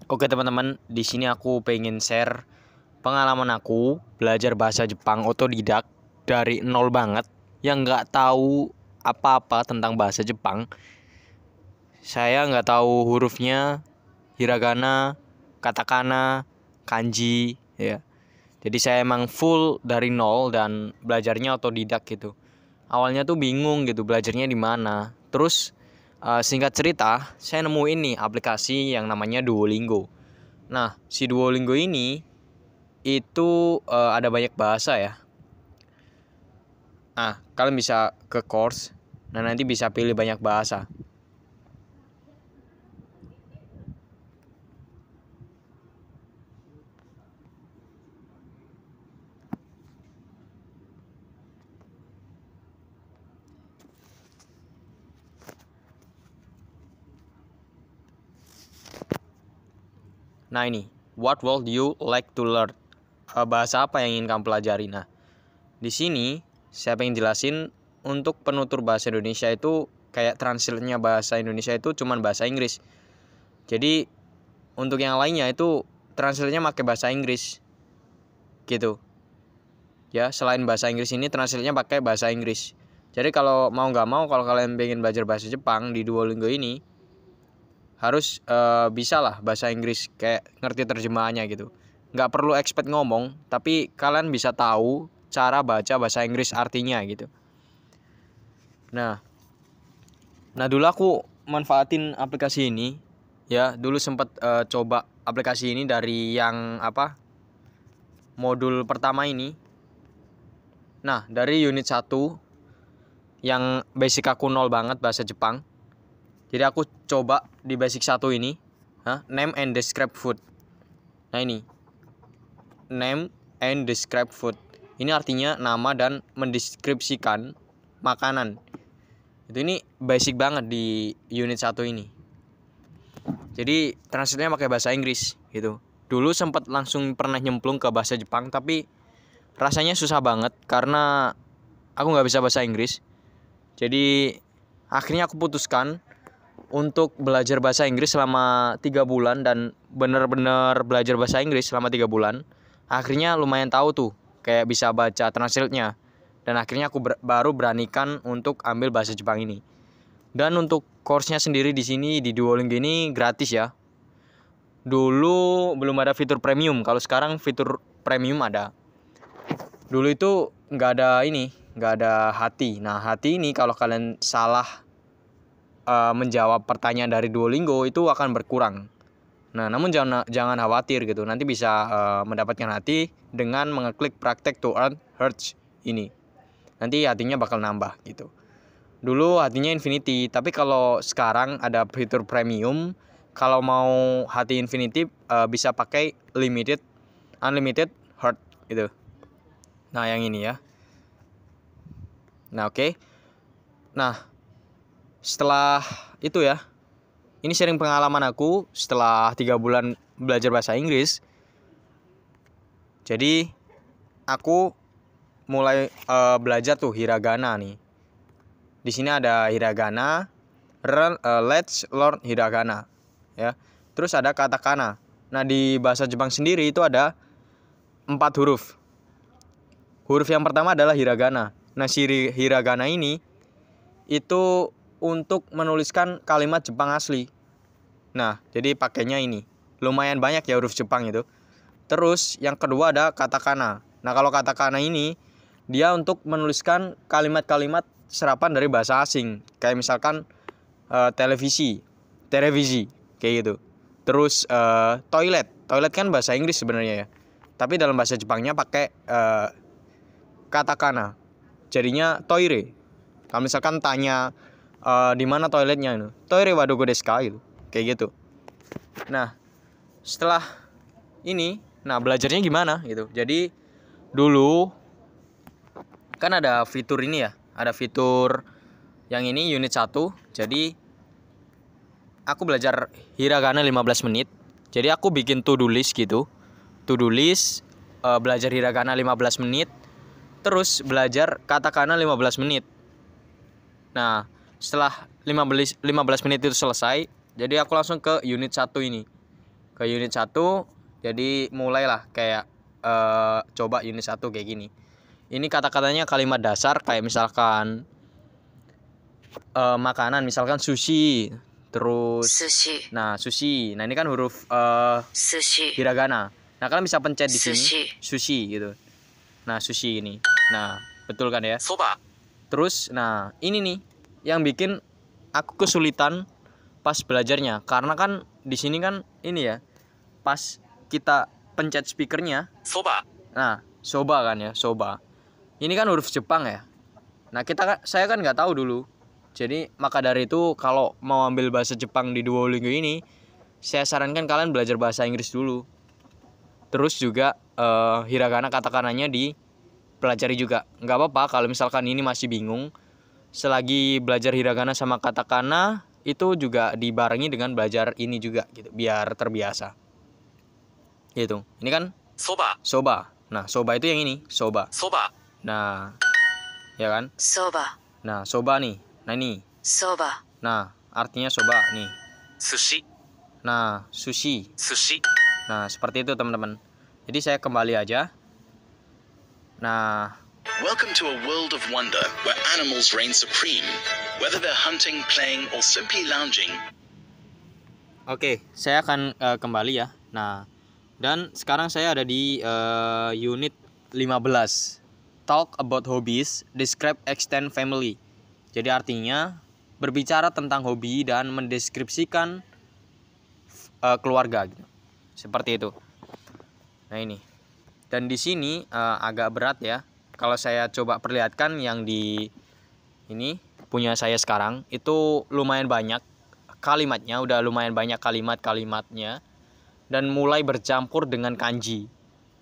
Oke teman-teman, di sini aku pengen share pengalaman aku belajar bahasa Jepang otodidak dari nol banget, yang nggak tahu apa-apa tentang bahasa Jepang. Saya nggak tahu hurufnya, hiragana, katakana, kanji, ya. Jadi saya emang full dari nol dan belajarnya otodidak gitu. Awalnya tuh bingung gitu belajarnya di mana. Terus singkat cerita, saya nemu ini aplikasi yang namanya Duolingo. Nah, si Duolingo ini itu ada banyak bahasa ya. Nah, kalian bisa ke course, nah nanti bisa pilih banyak bahasa. Nah ini, what would you like to learn? Bahasa apa yang ingin kamu pelajari? Nah, di sini saya pengen jelasin untuk penutur bahasa Indonesia itu kayak translate-nya bahasa Indonesia itu cuman bahasa Inggris. Jadi untuk yang lainnya itu translate-nya pakai bahasa Inggris. Gitu. Ya, selain bahasa Inggris ini translate-nya pakai bahasa Inggris. Jadi kalau mau nggak mau, kalau kalian pengen belajar bahasa Jepang di Duolingo ini harus bisa lah bahasa Inggris, kayak ngerti terjemahannya gitu. Nggak perlu expert ngomong, tapi kalian bisa tahu cara baca bahasa Inggris artinya gitu. Nah dulu aku manfaatin aplikasi ini ya. Dulu sempat coba aplikasi ini dari yang modul pertama ini. Nah dari unit 1 yang basic aku nol banget bahasa Jepang. Jadi aku coba di basic 1 ini, name and describe food. Nah ini, name and describe food. Ini artinya nama dan mendeskripsikan makanan. Ini basic banget di unit 1 ini. Jadi translate-nya pakai bahasa Inggris gitu. Dulu sempat langsung pernah nyemplung ke bahasa Jepang, tapi rasanya susah banget karena aku nggak bisa bahasa Inggris. Jadi akhirnya aku putuskan untuk belajar bahasa Inggris selama 3 bulan dan bener-bener belajar bahasa Inggris selama 3 bulan. Akhirnya lumayan tahu tuh, kayak bisa baca translate-nya. Dan akhirnya aku baru beranikan untuk ambil bahasa Jepang ini. Dan untuk course-nya sendiri di sini di Duolingo ini gratis ya. Dulu belum ada fitur premium, kalau sekarang fitur premium ada. Dulu itu nggak ada hati. Nah, hati ini kalau kalian salah menjawab pertanyaan dari Duolingo itu akan berkurang. Nah, namun jangan khawatir gitu. Nanti bisa mendapatkan hati dengan mengeklik praktek to earn hertz ini. Nanti hatinya bakal nambah gitu. Dulu hatinya infinity, tapi kalau sekarang ada fitur premium, kalau mau hati infinity bisa pakai unlimited heart gitu. Nah, yang ini ya. Nah, oke. Nah, setelah itu ya, ini sharing pengalaman aku setelah 3 bulan belajar bahasa Inggris. Jadi aku mulai belajar tuh hiragana nih. Di sini ada hiragana, let's learn hiragana ya. Terus ada katakana. Nah, di bahasa Jepang sendiri itu ada 4 huruf. Huruf yang pertama adalah hiragana. Nah, si hiragana ini itu untuk menuliskan kalimat Jepang asli. Nah, jadi pakainya ini. Lumayan banyak ya huruf Jepang itu. Terus yang kedua ada katakana. Nah, kalau katakana ini dia untuk menuliskan kalimat-kalimat serapan dari bahasa asing. Kayak misalkan televisi kayak gitu. Terus toilet kan bahasa Inggris sebenarnya ya. Tapi dalam bahasa Jepangnya pakai katakana. Jadinya toire. Kalau misalkan tanya di mana toiletnya itu, toire wa doko desu ka gitu. Kayak gitu. Nah, setelah ini, belajarnya gimana gitu. Jadi dulu kan ada fitur ini ya, ada fitur yang ini unit 1. Jadi aku belajar hiragana 15 menit. Jadi aku bikin to-do list gitu. To-do list belajar hiragana 15 menit, terus belajar katakana 15 menit. Nah, setelah 15 menit itu selesai, jadi aku langsung ke unit 1 ini. ke unit 1. Jadi mulailah kayak coba unit 1 kayak gini. Ini kata-katanya kalimat dasar kayak misalkan makanan, misalkan sushi. Terus sushi. Nah, sushi. Nah, ini kan huruf sushi. hiragana. Nah, kalian bisa pencet di sini sushi gitu. Nah, sushi ini. Nah, betul kan ya? Soba. Terus nah, ini nih yang bikin aku kesulitan pas belajarnya, karena kan di sini kan ini ya, pas kita pencet speakernya soba. Nah, soba kan ya, soba. Ini kan huruf Jepang ya. Nah, saya kan nggak tahu dulu. Jadi maka dari itu kalau mau ambil bahasa Jepang di Duolingo ini, saya sarankan kalian belajar bahasa Inggris dulu. Terus juga hiragana katakananya dipelajari juga. Nggak apa-apa kalau misalkan ini masih bingung. Selagi belajar hiragana sama katakana itu juga dibarengi dengan belajar ini juga gitu, biar terbiasa. Gitu. Ini kan soba. Soba. Nah, soba itu yang ini, soba. Soba. Nah, ya kan? Soba. Nah, soba nih. Nah, ini. Soba. Nah, artinya soba nih. Sushi. Nah, sushi. Sushi. Nah, seperti itu teman-teman. Jadi saya kembali aja. Nah, welcome to a world of wonder where animals reign supreme, whether they're hunting, playing, or simply lounging. Oke, saya akan kembali ya. Nah, dan sekarang saya ada di unit 15. Talk about hobbies, describe extend family. Jadi artinya berbicara tentang hobi dan mendeskripsikan keluarga gitu. Seperti itu. Nah, ini. Dan di sini agak berat ya. Kalau saya coba perlihatkan yang di ini punya saya sekarang itu lumayan banyak kalimatnya, udah lumayan banyak kalimatnya dan mulai bercampur dengan kanji.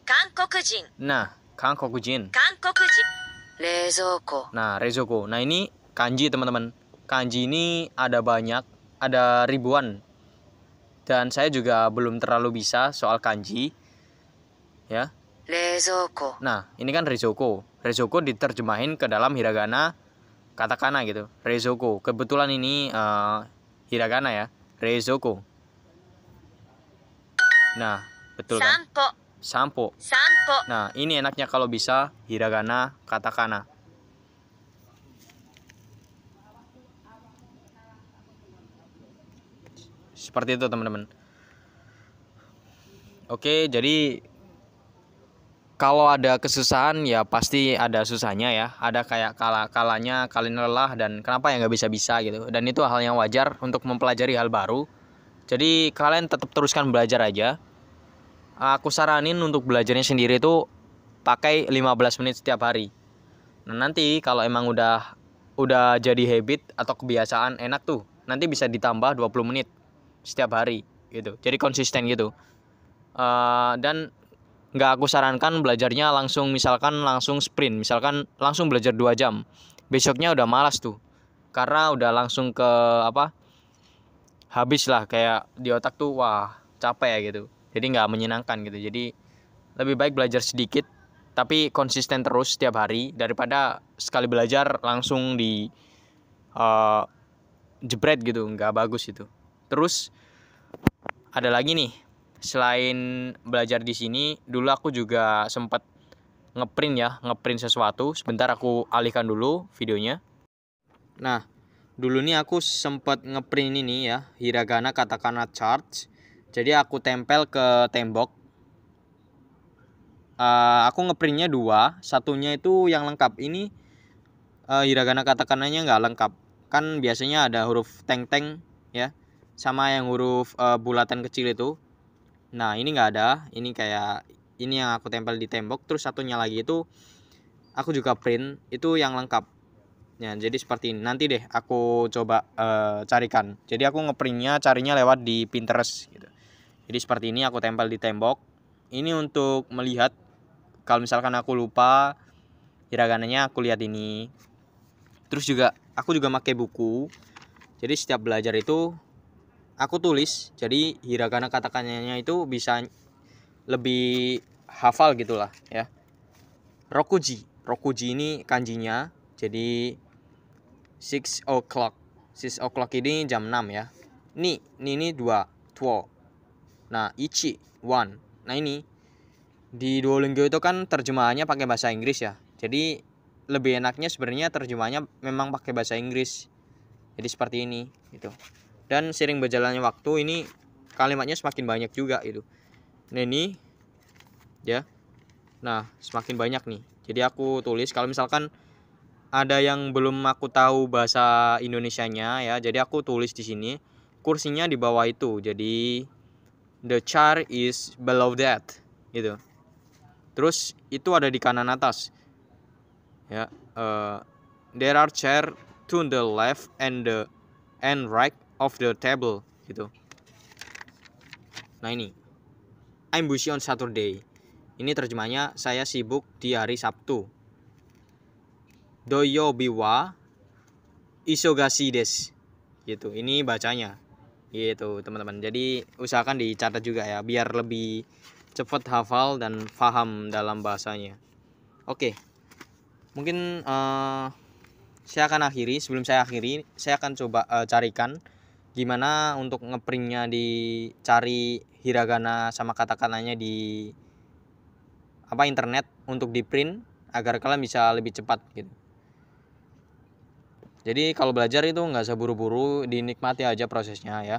Kankokujin. Nah, Kankokujin. Kankokujin. Rezoko. Nah, rezoko. Nah, ini kanji teman-teman. Kanji ini ada banyak, ada ribuan. Dan saya juga belum terlalu bisa soal kanji. Ya. Rezoko. Nah, ini kan rezoko. Rezoko diterjemahin ke dalam hiragana katakana gitu. Rezoko. Kebetulan ini hiragana ya. Rezoko. Nah, betul kan? Sampo. Nah, ini enaknya kalau bisa hiragana katakana. Seperti itu teman-teman. Oke, jadi kalau ada kesusahan ya pasti ada susahnya ya. Ada kayak kalanya kalian lelah dan kenapa ya nggak bisa-bisa gitu. Dan itu hal yang wajar untuk mempelajari hal baru. Jadi kalian tetap teruskan belajar aja. Aku saranin untuk belajarnya sendiri itu pakai 15 menit setiap hari. Nah, nanti kalau emang udah jadi habit atau kebiasaan enak tuh, nanti bisa ditambah 20 menit setiap hari gitu. Jadi konsisten gitu. Dan nggak aku sarankan belajarnya langsung langsung sprint, misalkan langsung belajar 2 jam. Besoknya udah malas tuh. Karena udah langsung ke habis lah kayak di otak tuh wah capek ya gitu. Jadi nggak menyenangkan gitu. Jadi lebih baik belajar sedikit tapi konsisten terus setiap hari daripada sekali belajar langsung di jebret gitu, nggak bagus itu. Terus ada lagi nih, selain belajar di sini, dulu aku juga sempat ngeprint sesuatu. Sebentar aku alihkan dulu videonya. Nah, dulu nih aku sempat ngeprint ini ya, hiragana katakana chart. Jadi aku tempel ke tembok. Aku ngeprintnya 2, satunya itu yang lengkap. Ini hiragana katakananya nggak lengkap. Kan biasanya ada huruf teng-teng ya, sama yang huruf bulatan kecil itu. Nah, ini nggak ada. Ini kayak ini yang aku tempel di tembok. Terus satunya lagi itu aku juga print itu yang lengkap. Ya, jadi seperti ini. Nanti deh aku coba carikan. Jadi aku ngeprintnya carinya lewat di Pinterest gitu. Jadi seperti ini aku tempel di tembok. Ini untuk melihat kalau misalkan aku lupa hiragananya, aku lihat ini. Terus juga aku juga pakai buku. Jadi setiap belajar itu aku tulis. Jadi hiragana katakannya itu bisa lebih hafal gitulah ya. Rokuji ini kanjinya. Jadi 6 o'clock. 6 o'clock ini jam 6 ya. Ini 2. Nah, ichi, one. Nah, ini di Duolingo itu kan terjemahannya pakai bahasa Inggris ya. Jadi lebih enaknya sebenarnya terjemahannya memang pakai bahasa Inggris. Jadi seperti ini gitu. Dan sering berjalannya waktu ini kalimatnya semakin banyak juga gitu. Nah, ini ya. Nah, semakin banyak nih. Jadi aku tulis kalau misalkan ada yang belum aku tahu bahasa Indonesianya ya. Jadi aku tulis di sini. Kursinya di bawah itu. Jadi the chair is below that gitu. Terus itu ada di kanan atas. Ya, there are chair to the left and right of the table gitu. Nah, ini I'm busy on Saturday. Ini terjemahnya saya sibuk di hari Sabtu. Doyobi wa isogashi desu. Gitu. Ini bacanya. Gitu, teman-teman. Jadi usahakan dicatat juga ya biar lebih cepat hafal dan paham dalam bahasanya. Oke. Mungkin saya akan akhiri. Sebelum saya akhiri, saya akan coba carikan gimana untuk ngeprintnya, dicari hiragana sama kata-katanya di internet untuk di print agar kalian bisa lebih cepat gitu. Jadi kalau belajar itu nggak usah buru-buru, dinikmati aja prosesnya ya.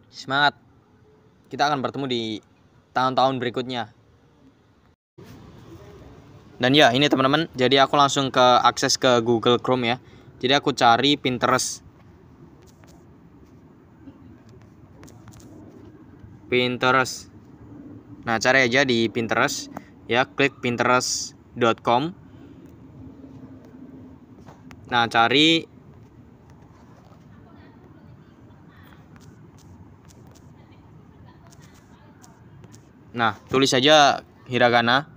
Semangat. Kita akan bertemu di tahun-tahun berikutnya. Dan ya ini teman-teman, jadi aku langsung akses ke Google Chrome ya. Jadi aku cari Pinterest. Nah, cari aja di Pinterest ya, klik pinterest.com. Nah, cari tulis saja hiragana.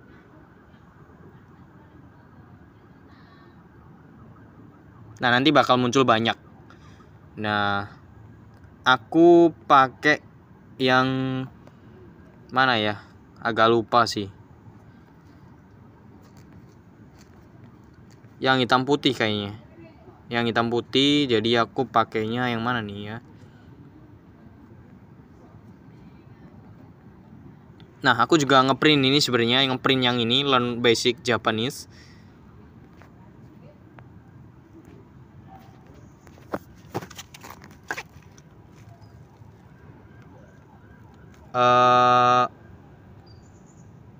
Nah, nanti bakal muncul banyak. Nah, aku pakai yang mana ya? Agak lupa sih. Yang hitam putih kayaknya. Yang hitam putih, jadi aku pakainya yang mana nih ya? Nah, aku juga ngeprint ini sebenarnya, yang print yang ini Learn Basic Japanese.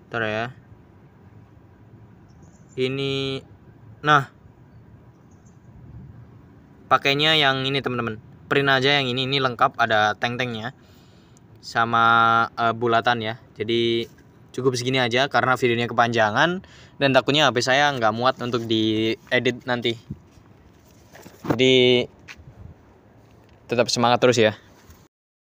Bentar ya. Ini nah, pakainya yang ini teman-teman. Print aja yang ini lengkap, ada tank-tanknya sama bulatan ya. Jadi cukup segini aja karena videonya kepanjangan dan takutnya HP saya nggak muat untuk diedit nanti. Jadi tetap semangat terus ya.